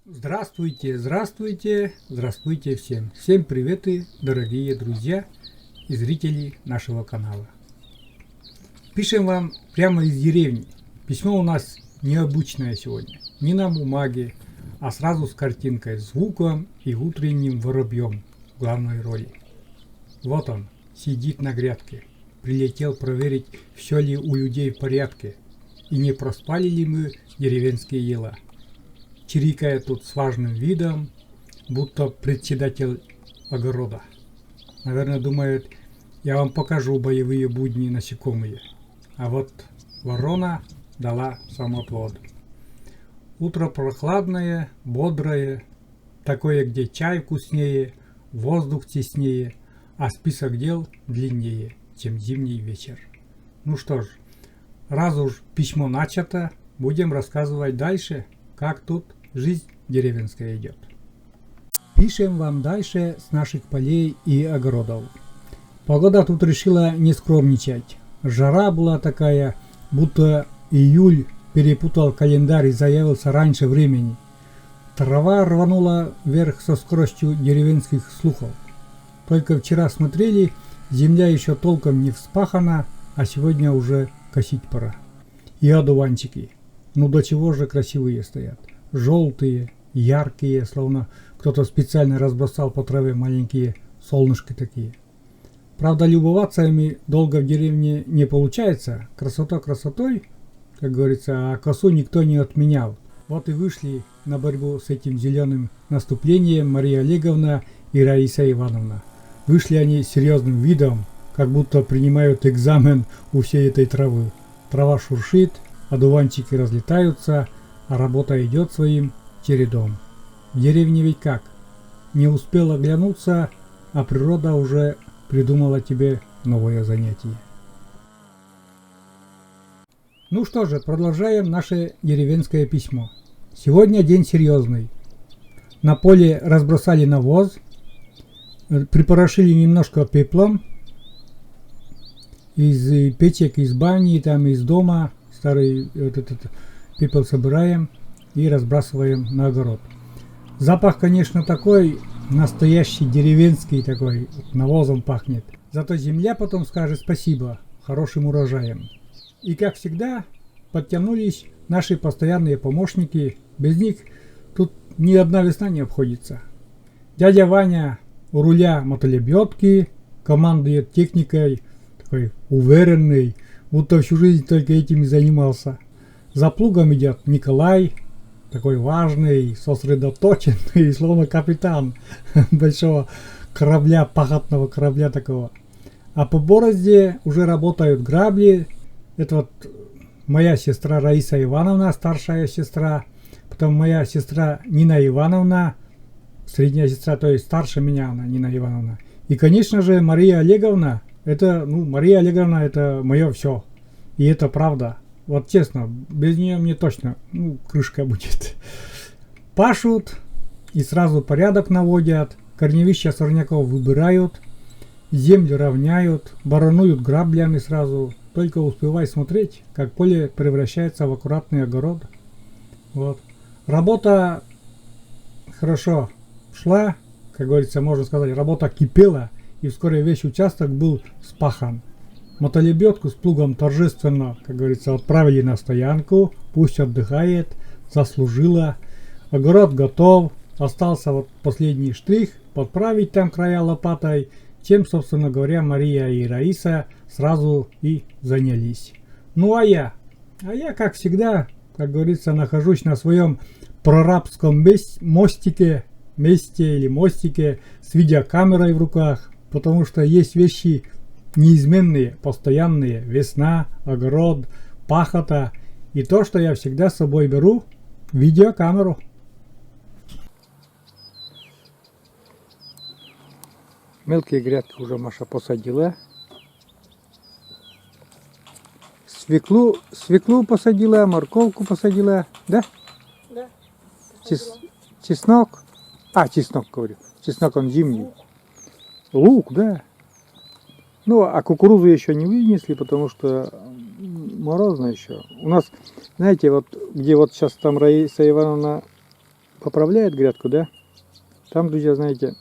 Здравствуйте, здравствуйте, здравствуйте всем. Всем приветы, дорогие друзья и зрители нашего канала. Пишем вам прямо из деревни. Письмо у нас необычное сегодня. Не на бумаге, а сразу с картинкой, звуком и утренним воробьем в главной роли. Вот он, сидит на грядке. Прилетел проверить, все ли у людей в порядке и не проспали ли мы деревенские дела. Чирикает тут с важным видом, будто председатель огорода. Наверное, думает, я вам покажу боевые будни насекомые. А вот ворона дала самоотвод. Утро прохладное, бодрое, такое, где чай вкуснее, воздух теснее, а список дел длиннее, чем зимний вечер. Ну что ж, раз уж письмо начато, будем рассказывать дальше, как тут жизнь деревенская идет. Пишем вам дальше с наших полей и огородов. Погода тут решила не скромничать. Жара была такая, будто июль перепутал календарь и заявился раньше времени. Трава рванула вверх со скоростью деревенских слухов. Только вчера смотрели, земля еще толком не вспахана, а сегодня уже косить пора. И одуванчики. Ну до чего же красивые стоят. Желтые, яркие, словно кто-то специально разбросал по траве маленькие солнышки такие. Правда, любоваться ими долго в деревне не получается. Красота красотой, как говорится, а косу никто не отменял. Вот и вышли на борьбу с этим зеленым наступлением Мария Олеговна и Раиса Ивановна. Вышли они с серьезным видом, как будто принимают экзамен у всей этой травы. Трава шуршит, одуванчики разлетаются, а работа идет своим чередом. В деревне ведь как? Не успел оглянуться, а природа уже придумала тебе новое занятие. Ну что же, продолжаем наше деревенское письмо. Сегодня день серьезный. На поле разбросали навоз, припорошили немножко пеплом из печек, из бани, там из дома. Старый вот этот пепел собираем и разбрасываем на огород. Запах, конечно, такой настоящий деревенский такой, навозом пахнет. Зато земля потом скажет спасибо хорошим урожаем. И как всегда подтянулись наши постоянные помощники. Без них тут ни одна весна не обходится. Дядя Ваня у руля мотолебедки, командует техникой, такой уверенный, будто всю жизнь только этим и занимался. За плугом идет Николай, такой важный, сосредоточенный, словно капитан большого корабля, пахотного корабля такого. А по борозде уже работают грабли. Это вот моя сестра Раиса Ивановна, старшая сестра. Потом моя сестра Нина Ивановна, средняя сестра, то есть старше меня она, Нина Ивановна. И, конечно же, Мария Олеговна. Мария Олеговна это мое все. И это правда. Вот честно, без нее мне точно крышка будет. Пашут и сразу порядок наводят, корневища сорняков выбирают, землю равняют, барануют граблями сразу. Только успевай смотреть, как поле превращается в аккуратный огород. Вот. Работа хорошо шла, как говорится, можно сказать, работа кипела, и вскоре весь участок был спахан. Мотолебедку с плугом торжественно, как говорится, отправили на стоянку, пусть отдыхает, заслужила. Огород готов, остался вот последний штрих, подправить там края лопатой, чем, собственно говоря, Мария и Раиса сразу и занялись. Ну а я, как всегда, как говорится, нахожусь на своем прорабском месте с видеокамерой в руках, потому что есть вещи неизменные, постоянные, весна, огород, пахота и то, что я всегда с собой беру, видеокамеру. Мелкие грядки уже Маша посадила. Свеклу посадила, морковку посадила, да? Да. Чеснок. Чеснок, говорю. Чеснок он зимний. Лук, да. Ну, а кукурузу еще не вынесли, потому что морозно еще. У нас, знаете, вот где вот сейчас там Раиса Ивановна поправляет грядку, да? Там, друзья, знаете,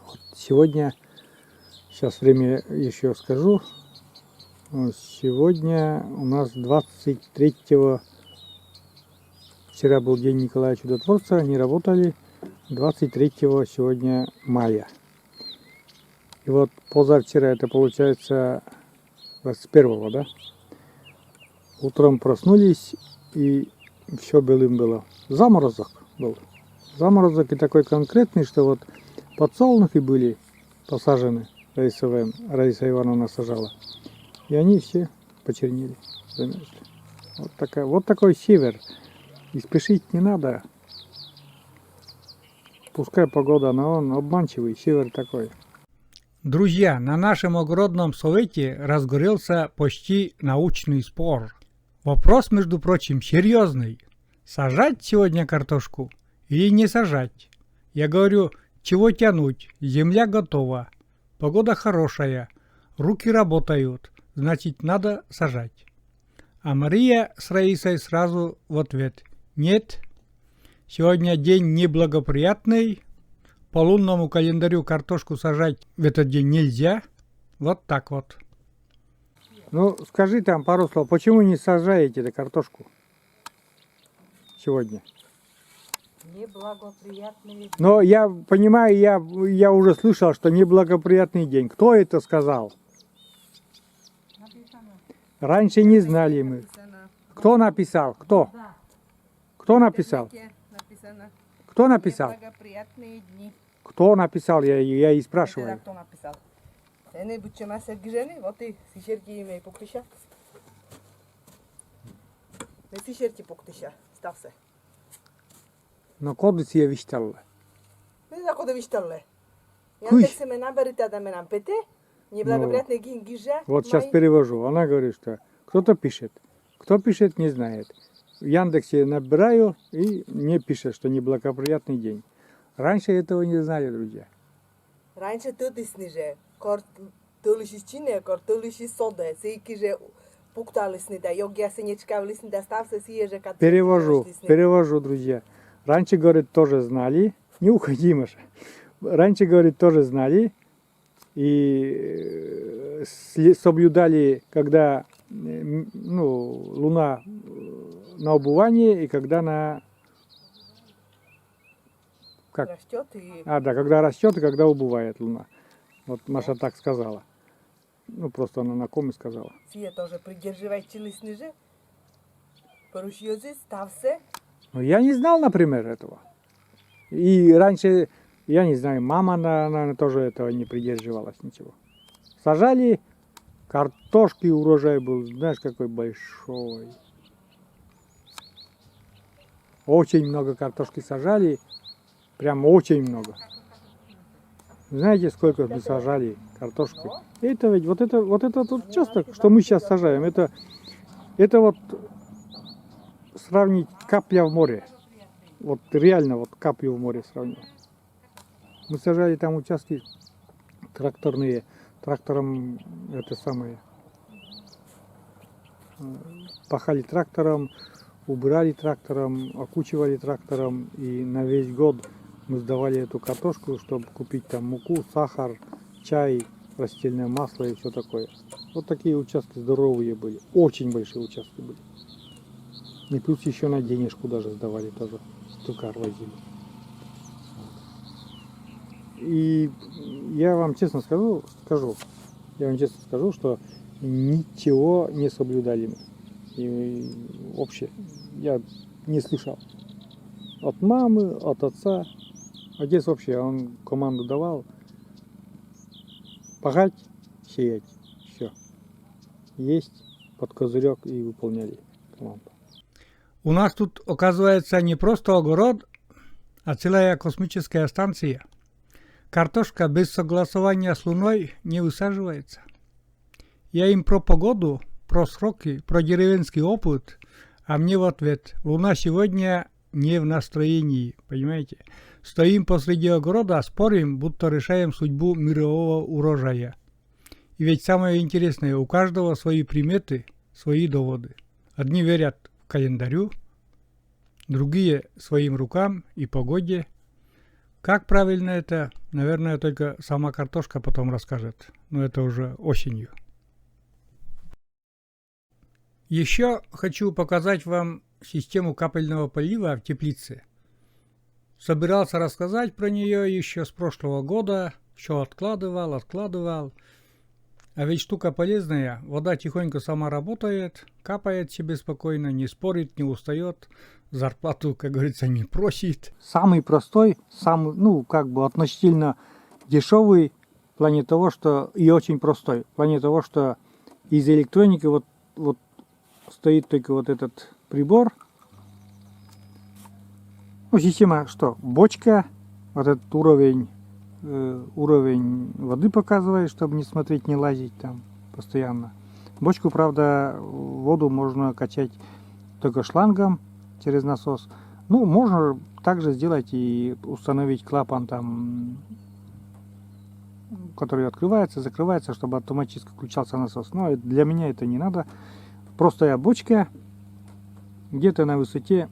вот сегодня, сейчас время еще скажу, сегодня у нас 23-го, вчера был день Николая Чудотворца, не работали, 23-го сегодня мая. И вот позавчера, это получается 21-го, да? Утром проснулись, и все белым было. Заморозок был. Заморозок и такой конкретный, что вот подсолнухи были посажены, Раиса Ивановна сажала. И они все почернели, замерзли. Вот такой север. И спешить не надо. Пускай погода, но он обманчивый, север такой. Друзья, на нашем огородном совете разгорелся почти научный спор. Вопрос, между прочим, серьезный. Сажать сегодня картошку или не сажать? Я говорю, чего тянуть? Земля готова, погода хорошая, руки работают, значит надо сажать. А Мария с Раисой сразу в ответ: нет, сегодня день неблагоприятный, по лунному календарю картошку сажать в этот день нельзя. Вот так вот. Ну, скажи там пару слов, почему не сажаете эту картошку сегодня? Неблагоприятный день. Но я понимаю, я уже слышал, что неблагоприятный день. Кто это сказал? Написано. Раньше не знали мы. Написано. Кто написал? Кто? Да. Кто написал? Написано. Кто написал? Неблагоприятные дни. Кто написал? Я и Это спрашиваю. кто написал? Не будьте маса гжени, вот и сишерти имей поктыша. Не сишерти поктыша, стався. Но кодец я вещал. Не за кода вишталле. Куй. Яндексе ме наберите, да ме нам пете. Неблагоприятный день гижа. Вот сейчас перевожу. Она говорит, что кто-то пишет. Кто пишет, не знает. В Яндексе набираю и мне пишет, что неблагоприятный день. Раньше этого не знали, друзья. Раньше тут и сниже. Картулиши чине, картулиши соде. Сейки же пуктали снида. Йогия синечка в лиснида, стався сиеже катри. Перевожу, друзья. Раньше, говорит, тоже знали. Не уходи, Маша. Раньше, говорит, тоже знали. И соблюдали, когда луна на убывание и когда на... Как? Растет и... Да, когда растет и когда убывает луна. Вот Маша так сказала. Ну, просто она на коме сказала. Сие тоже придерживайте лисниже. Порушьёзы, стався. Но я не знал, например, этого. И раньше, я не знаю, мама, наверное, тоже этого не придерживалась ничего. Сажали, картошки урожай был, знаешь, какой большой. Очень много картошки сажали, прям очень много. Знаете, сколько мы сажали картошки? Это ведь, вот этот участок, что мы сейчас сажаем, это вот сравнить капля в море. Вот реально вот каплю в море сравнить. Мы сажали там участки тракторные, трактором это самое. Пахали трактором, убирали трактором, окучивали трактором. И на весь год мы сдавали эту картошку, чтобы купить там муку, сахар, чай, растительное масло и все такое. Вот такие участки здоровые были. Очень большие участки были. И плюс еще на денежку даже сдавали тоже. Тукар возили. И я вам честно скажу, что ничего не соблюдали мы. И вообще я не слышал. От мамы, от отца. Отец вообще, он команду давал. Пахать, сеять. Все. Есть под козырек и выполняли команду. У нас тут, оказывается, не просто огород, а целая космическая станция. Картошка без согласования с Луной не высаживается. Я им про погоду, про сроки, про деревенский опыт, а мне в ответ: Луна сегодня не в настроении, понимаете? Стоим посреди огорода, спорим, будто решаем судьбу мирового урожая. И ведь самое интересное, у каждого свои приметы, свои доводы. Одни верят в календарю, другие своим рукам и погоде. Как правильно это, наверное, только сама картошка потом расскажет, но это уже осенью. Еще хочу показать вам систему капельного полива в теплице. Собирался рассказать про нее еще с прошлого года, все откладывал. А ведь штука полезная, вода тихонько сама работает, капает себе спокойно, не спорит, не устает, зарплату, как говорится, не просит. Самый простой, самый, относительно дешевый в плане того, что и очень простой, в плане того, что из электроники вот стоит только вот этот прибор. Система что? Бочка, вот этот уровень воды показывает, чтобы не смотреть, не лазить там постоянно. Бочку, правда, воду можно качать только шлангом через насос. Можно также сделать и установить клапан там, который открывается, закрывается, чтобы автоматически включался насос. Но для меня это не надо. Простая бочка, где-то на высоте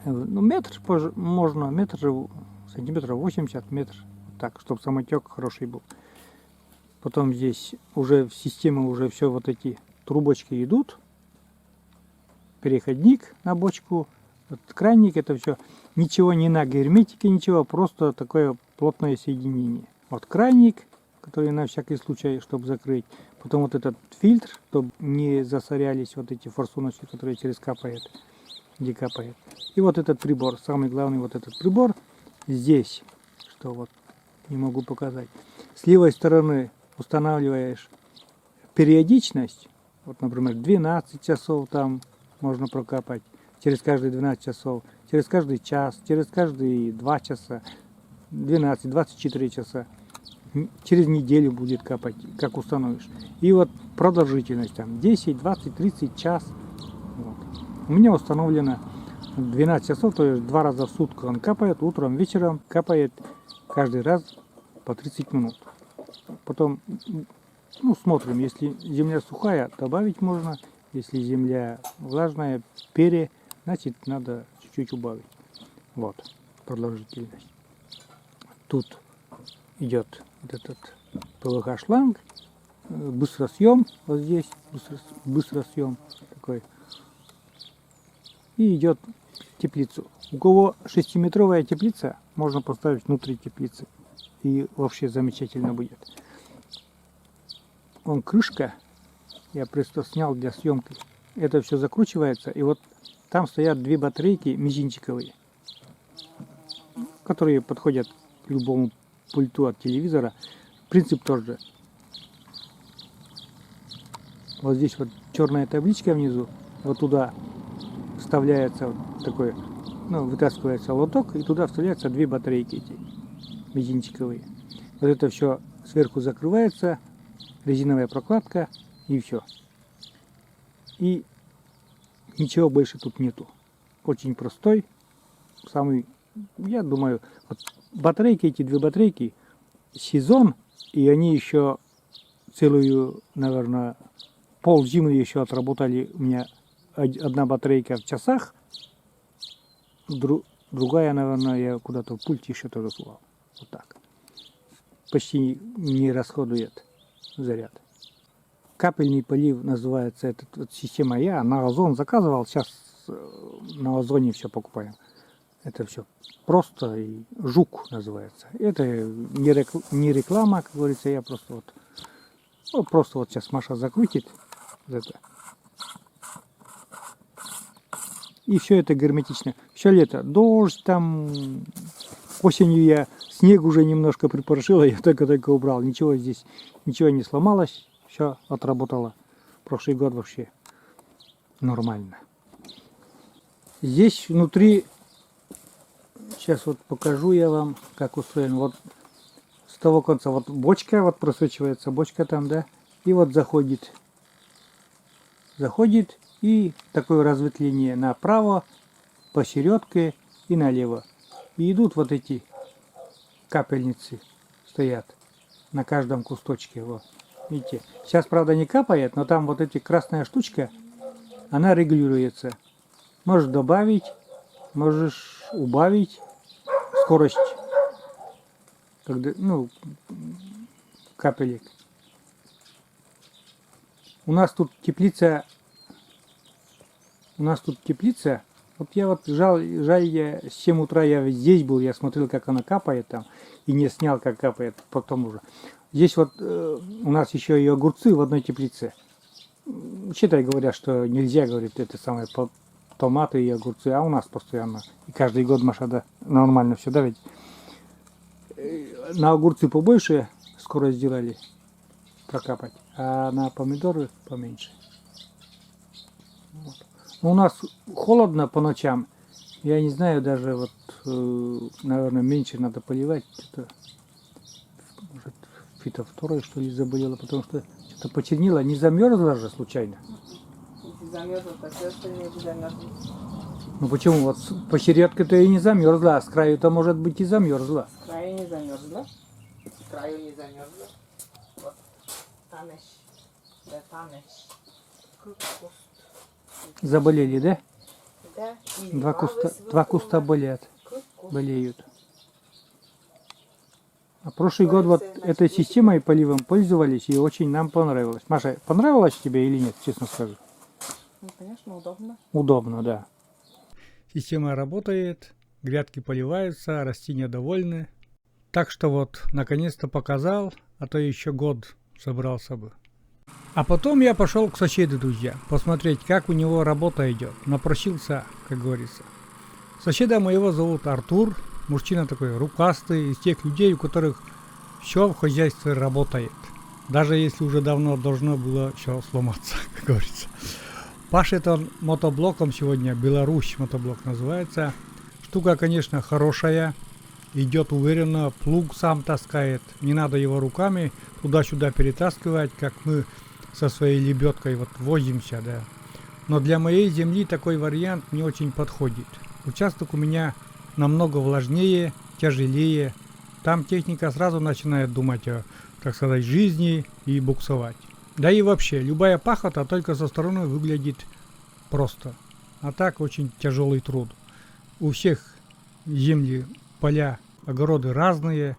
метр, можно сантиметров 80, метр, так, чтобы самотек хороший был. Потом здесь уже в систему уже все вот эти трубочки идут, переходник на бочку, вот кранник, это все, ничего не на герметике, ничего, просто такое плотное соединение. Вот кранник, который на всякий случай, чтобы закрыть, потом вот этот фильтр, чтобы не засорялись вот эти форсуночки, которые через капает, где капает. И вот этот прибор, самый главный вот этот прибор здесь, что вот не могу показать. С левой стороны устанавливаешь периодичность, вот, например, 12 часов там можно прокапать, через каждые 12 часов, через каждый час, через каждые 2 часа, 12-24 часа. Через неделю будет капать, как установишь. И вот продолжительность там 10, 20, 30 час. Вот. У меня установлено 12 часов, то есть 2 раза в сутки он капает, утром, вечером капает каждый раз по 30 минут. Потом, смотрим, если земля сухая, добавить можно, если земля влажная, значит надо чуть-чуть убавить. Вот, продолжительность. Тут идет вот этот ПВХ-шланг, быстросъем, вот здесь быстросъем такой, и идет в теплицу. У кого 6-метровая теплица, можно поставить внутри теплицы, и вообще замечательно будет. Вон крышка, я просто снял для съемки, это все закручивается, и вот там стоят 2 батарейки мизинчиковые, которые подходят к любому пульту от телевизора. Принцип тот же. Вот здесь вот черная табличка внизу, вот туда вставляется вот такой, вытаскивается лоток, и туда вставляются 2 батарейки эти мизинчиковые. Вот это все сверху закрывается, резиновая прокладка, и все. И ничего больше тут нету. Очень простой, самый, я думаю, вот батарейки, эти 2 батарейки, сезон, и они еще целую, наверное, ползимы еще отработали. У меня 1 батарейка в часах, другая, наверное, я куда-то в пульте еще тоже слал. Вот так. Почти не расходует заряд. Капельный полив называется эта вот система. Я на Озон заказывал, сейчас на Озоне все покупаем. Это все просто, и Жук называется. Это не реклама, как говорится, я просто вот сейчас Маша закрутит это. И все это герметично. Все лето. Дождь там, осенью я снег уже немножко припорошила, я только убрал. Ничего здесь, ничего не сломалось. Все отработало. Прошлый год вообще нормально. Здесь внутри, сейчас вот покажу я вам, как устроен. Вот с того конца вот бочка, вот просвечивается бочка там, да, и вот заходит и такое разветвление направо, посередке и налево. И идут вот эти капельницы, стоят на каждом кусточке. Вот. Видите, сейчас, правда, не капает, но там вот эти красная штучка, она регулируется. Можешь добавить, можешь убавить скорость, когда, капелек. У нас тут теплица. Вот я вот жаль, я с 7 утра я здесь был, я смотрел, как она капает там, и не снял, как капает потом уже. Здесь вот у нас еще и огурцы в одной теплице. Считай, говорят, что нельзя, говорит, это самое, томаты и огурцы, а у нас постоянно. И каждый год, Маша, да, нормально все, да, ведь на огурцы побольше скоро сделали прокапать, а на помидоры поменьше. Вот. Но у нас холодно по ночам, я не знаю, даже вот, наверное, меньше надо поливать, что-то, может, фитофторой, что ли, заболела, потому что что-то почернило, не замерзла же случайно? Если замерзла, то все остальные бы замерзли. Ну почему? Вот по середке-то и не замерзла, а с краю-то, может быть, и замерзла. С краю не замерзла. С краю не замерзла. Вот. Танеш. Да, танеш. Кукуст. Заболели, да? Да. Два куста болеют. А прошлый год вот этой системой поливом пользовались и очень нам понравилось. Маша, понравилось тебе или нет, честно скажу? Ну, конечно, удобно. Удобно, да. Система работает, грядки поливаются, растения довольны. Так что вот, наконец-то показал, а то еще год собрался бы. А потом я пошел к соседу, друзья, посмотреть, как у него работа идет. Напросился, как говорится. Соседа моего зовут Артур. Мужчина такой рукастый, из тех людей, у которых все в хозяйстве работает. Даже если уже давно должно было все сломаться, как говорится. Пашет он мотоблоком сегодня, Беларусь мотоблок называется. Штука, конечно, хорошая, идет уверенно, плуг сам таскает. Не надо его руками туда-сюда перетаскивать, как мы со своей лебедкой вот возимся, да. Но для моей земли такой вариант не очень подходит. Участок у меня намного влажнее, тяжелее. Там техника сразу начинает думать о, так сказать, жизни и буксовать. Да и вообще, любая пахота только со стороны выглядит просто. А так очень тяжелый труд. У всех земли, поля, огороды разные,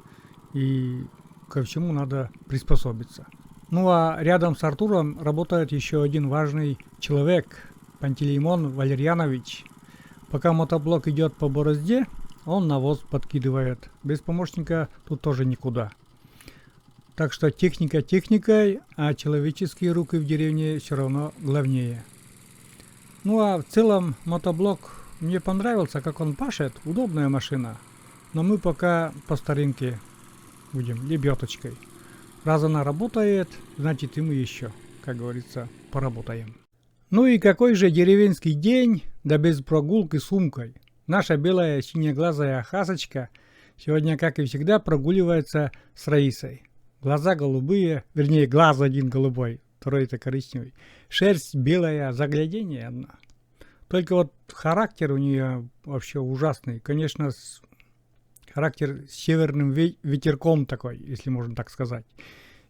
и ко всему надо приспособиться. Ну а рядом с Артуром работает еще один важный человек, Пантелеймон Валерьянович. Пока мотоблок идет по борозде, он навоз подкидывает. Без помощника тут тоже никуда. Так что техника техникой, а человеческие руки в деревне все равно главнее. Ну а в целом мотоблок мне понравился, как он пашет. Удобная машина. Но мы пока по старинке будем лебедочкой. Раз она работает, значит и мы еще, как говорится, поработаем. Ну и какой же деревенский день, да без прогулки с Умкой. Наша белая синеглазая хасочка сегодня, как и всегда, прогуливается с Раисой. Глаза голубые, вернее, глаз один голубой, второй-то коричневый. Шерсть белая, загляденье одна. Только вот характер у нее вообще ужасный. Конечно, характер с северным ветерком такой, если можно так сказать.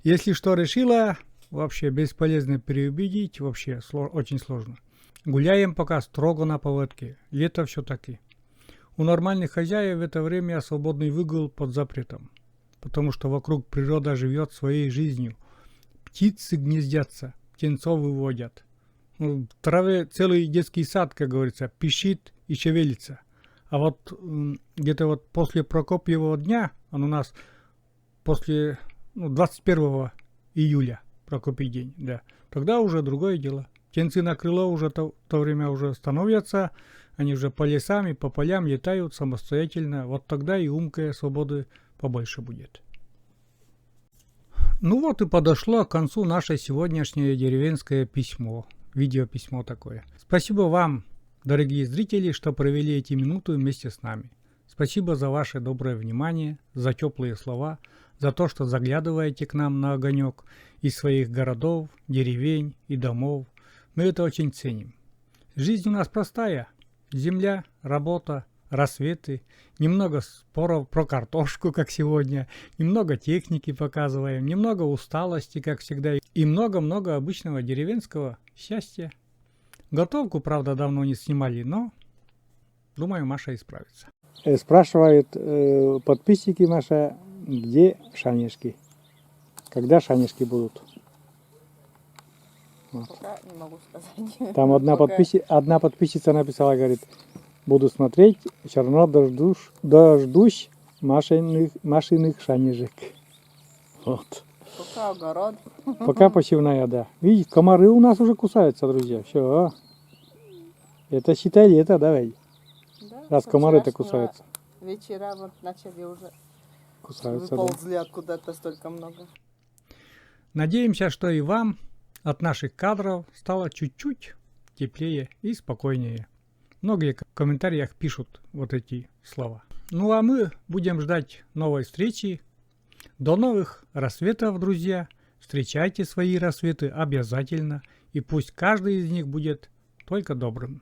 Если что решила, вообще бесполезно переубедить, вообще очень сложно. Гуляем пока строго на поводке. Лето все-таки. У нормальных хозяев в это время свободный выгул под запретом. Потому что вокруг природа живет своей жизнью. Птицы гнездятся, птенцов выводят. В траве целый детский сад, как говорится, пищит и шевелится. А вот где-то вот после Прокопьевого дня, он у нас после 21 июля, Прокопий день, да, тогда уже другое дело. Птенцы на крыло уже в то время уже становятся, они уже по лесам и по полям летают самостоятельно. Вот тогда и умкая свободы побольше будет. Ну вот и подошло к концу наше сегодняшнее деревенское письмо. Видеописьмо такое. Спасибо вам, дорогие зрители, что провели эти минуты вместе с нами. Спасибо за ваше доброе внимание, за теплые слова, за то, что заглядываете к нам на огонек из своих городов, деревень и домов. Мы это очень ценим. Жизнь у нас простая. Земля, работа, рассветы, немного споров про картошку, как сегодня, немного техники показываем, немного усталости, как всегда, и много-много обычного деревенского счастья. Готовку, правда, давно не снимали, но думаю, Маша исправится. Спрашивают подписчики, Маша, где шанишки? Когда шанишки будут? Вот. Пока не могу сказать. Там одна подписчица написала, говорит, буду смотреть, все равно дождусь машинных шанежек. Вот. Пока огород. Пока посевная, да. Видите, комары у нас уже кусаются, друзья. Все. Это считай лето, давай. Да, Раз со комары-то вчерашнего кусаются. Вечера вот начали уже Кусаются, да. выползли откуда-то столько много. Надеемся, что и вам от наших кадров стало чуть-чуть теплее и спокойнее. Многие в комментариях пишут вот эти слова. Ну а мы будем ждать новой встречи. До новых рассветов, друзья. Встречайте свои рассветы обязательно. И пусть каждый из них будет только добрым.